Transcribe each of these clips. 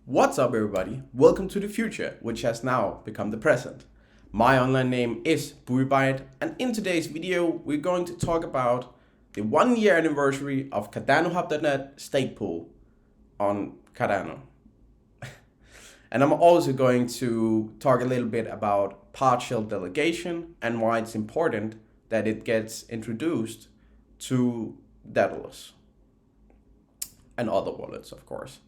What's up, everybody? Welcome to the future, which has now become the present. My online name is Buibyte, and in today's video, we're going to talk about the 1-year anniversary of CardanoHub.net stake pool on Cardano. And I'm also going to talk a little bit about partial delegation and why it's important that it gets introduced to daedalus and other wallets, of course.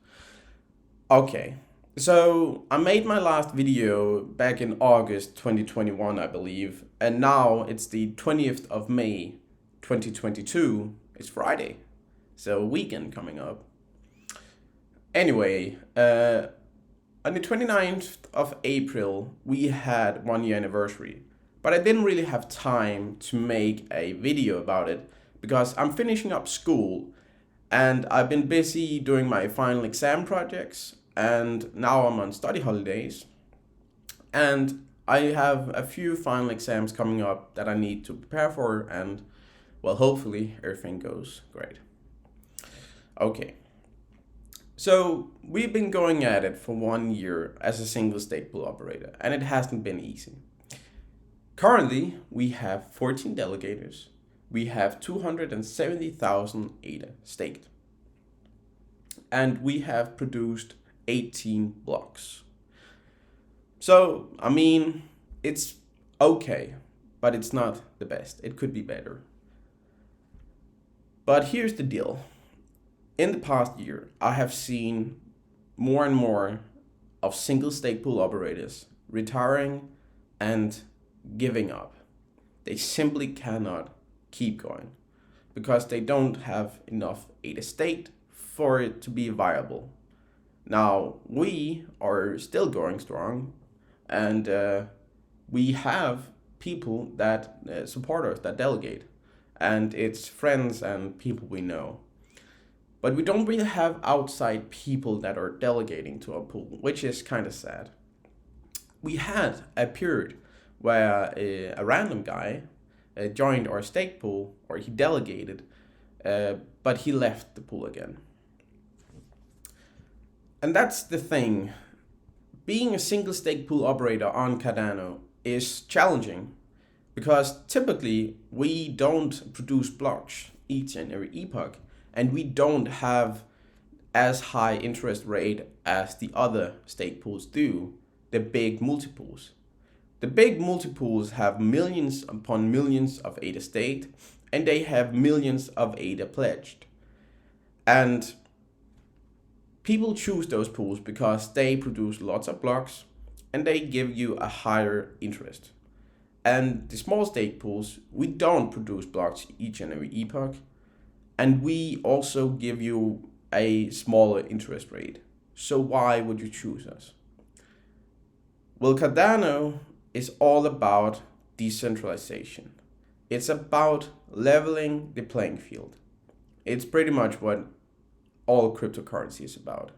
Okay, so I made my last video back in August 2021, I believe, and now it's the 20th of May 2022. It's Friday, so weekend coming up. Anyway, on the 29th of April, we had 1-year anniversary, but I didn't really have time to make a video about it because I'm finishing up school and I've been busy doing my final exam projects, and now I'm on study holidays. And I have a few final exams coming up that I need to prepare for, and well, hopefully everything goes great. Okay. So we've been going at it for 1 year as a single stake pool operator, and it hasn't been easy. Currently, we have 14 delegators. We have 270,000 ADA staked. And we have produced 18 blocks. So, I mean, it's okay, but it's not the best. It could be better. But here's the deal. In the past year, I have seen more and more of single stake pool operators retiring and giving up. They simply cannot keep going because they don't have enough ADA staked for it to be viable. Now, we are still going strong, and we have people that support us, that delegate, and it's friends and people we know. But we don't really have outside people that are delegating to our pool, which is kind of sad. We had a period where a random guy joined our stake pool, or he delegated, but he left the pool again. And that's the thing. Being a single stake pool operator on Cardano is challenging because typically we don't produce blocks each and every epoch, and we don't have as high interest rate as the other stake pools do, the big multi-pools. The big multi-pools have millions upon millions of ADA staked, and they have millions of ADA pledged. And people choose those pools because they produce lots of blocks and they give you a higher interest. And the small stake pools, we don't produce blocks each and every epoch, and we also give you a smaller interest rate. So why would you choose us? Well, Cardano is all about decentralization. It's about leveling the playing field. It's pretty much what all cryptocurrency is about,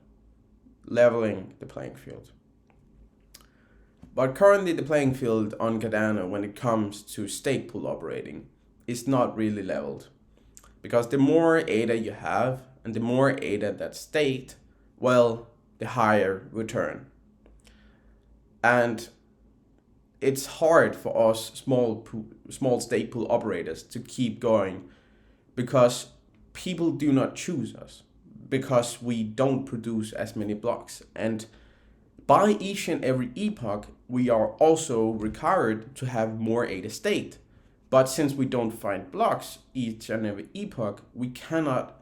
leveling the playing field. But currently the playing field on Cardano when it comes to stake pool operating is not really leveled, because the more ADA you have and the more ADA that's staked, well, the higher return. And it's hard for us small stake pool operators to keep going because people do not choose us, because we don't produce as many blocks. And by each and every epoch, we are also required to have more ADA staked. But since we don't find blocks each and every epoch, we cannot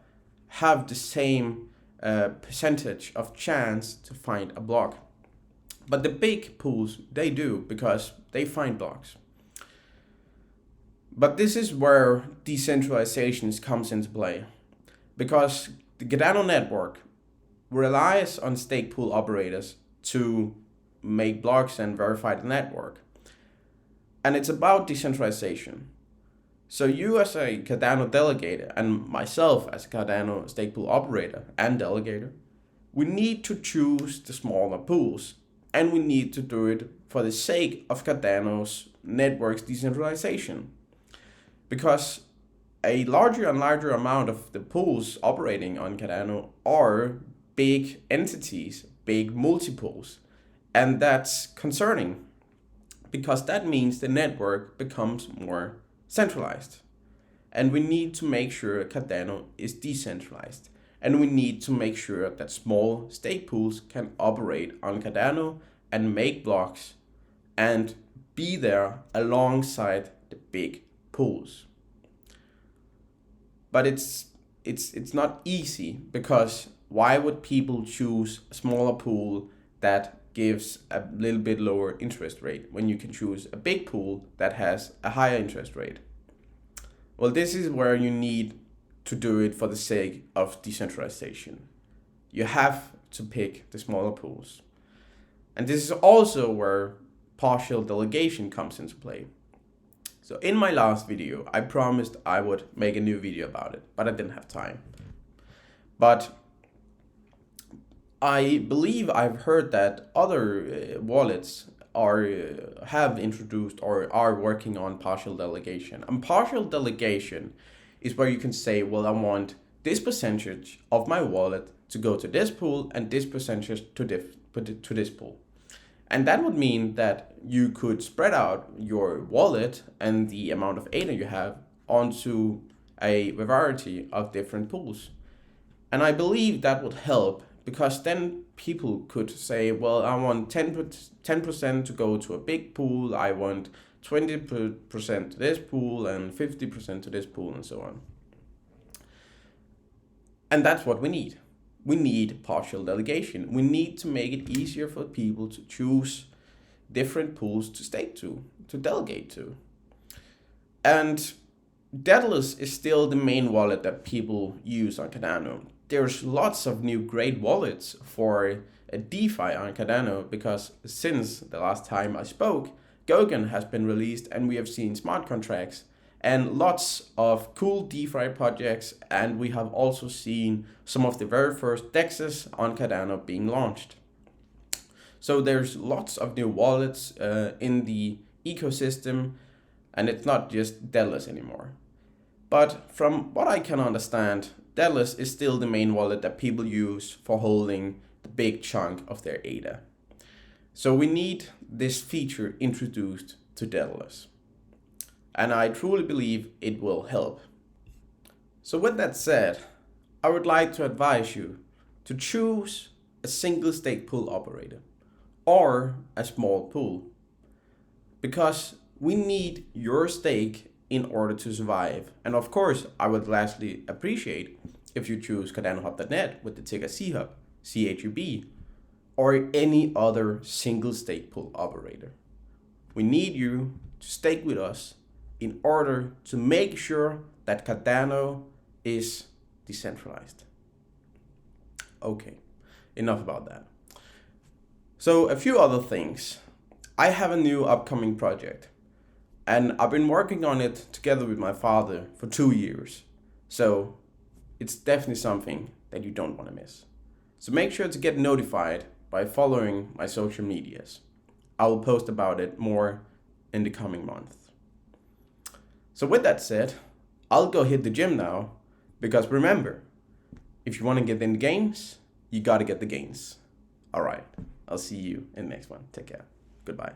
have the same percentage of chance to find a block. But the big pools, they do, because they find blocks. But this is where decentralization comes into play, because the Cardano network relies on stake pool operators to make blocks and verify the network. And it's about decentralization. So you as a Cardano delegator and myself as a Cardano stake pool operator and delegator, we need to choose the smaller pools, and we need to do it for the sake of Cardano's network's decentralization. Because a larger and larger amount of the pools operating on Cardano are big entities, big multiples. And that's concerning because that means the network becomes more centralized. And we need to make sure Cardano is decentralized. And we need to make sure that small stake pools can operate on Cardano and make blocks and be there alongside the big pools. But it's not easy, because why would people choose a smaller pool that gives a little bit lower interest rate when you can choose a big pool that has a higher interest rate? Well, this is where you need to do it for the sake of decentralization. You have to pick the smaller pools. And this is also where partial delegation comes into play. So in my last video, I promised I would make a new video about it, but I didn't have time. But I believe I've heard that other wallets have introduced or are working on partial delegation. And partial delegation is where you can say, well, I want this percentage of my wallet to go to this pool and this percentage to this pool. And that would mean that you could spread out your wallet and the amount of ADA you have onto a variety of different pools. And I believe that would help, because then people could say, well, I want 10% to go to a big pool, I want 20% to this pool and 50% to this pool, and so on. And that's what we need. We need partial delegation. We need to make it easier for people to choose different pools to stake to delegate to. And Daedalus is still the main wallet that people use on Cardano. There's lots of new great wallets for a DeFi on Cardano, because since the last time I spoke, Goguen has been released and we have seen smart contracts and lots of cool DeFi projects, and we have also seen some of the very first DEXs on Cardano being launched. So there's lots of new wallets in the ecosystem, and it's not just Daedalus anymore. But from what I can understand, Daedalus is still the main wallet that people use for holding the big chunk of their ADA. So we need this feature introduced to Daedalus. And I truly believe it will help. So with that said, I would like to advise you to choose a single stake pool operator or a small pool, because we need your stake in order to survive. And of course, I would lastly appreciate if you choose CardanoHub.net with the ticker CHUB, CHUB, or any other single stake pool operator. We need you to stake with us in order to make sure that Cardano is decentralized. Okay, enough about that. So a few other things. I have a new upcoming project, and I've been working on it together with my father for 2 years. So it's definitely something that you don't want to miss. So make sure to get notified by following my social medias. I will post about it more in the coming month. So with that said, I'll go hit the gym now, because remember, if you want to get in the games, you got to get the gains. All right, I'll see you in the next one. Take care. Goodbye.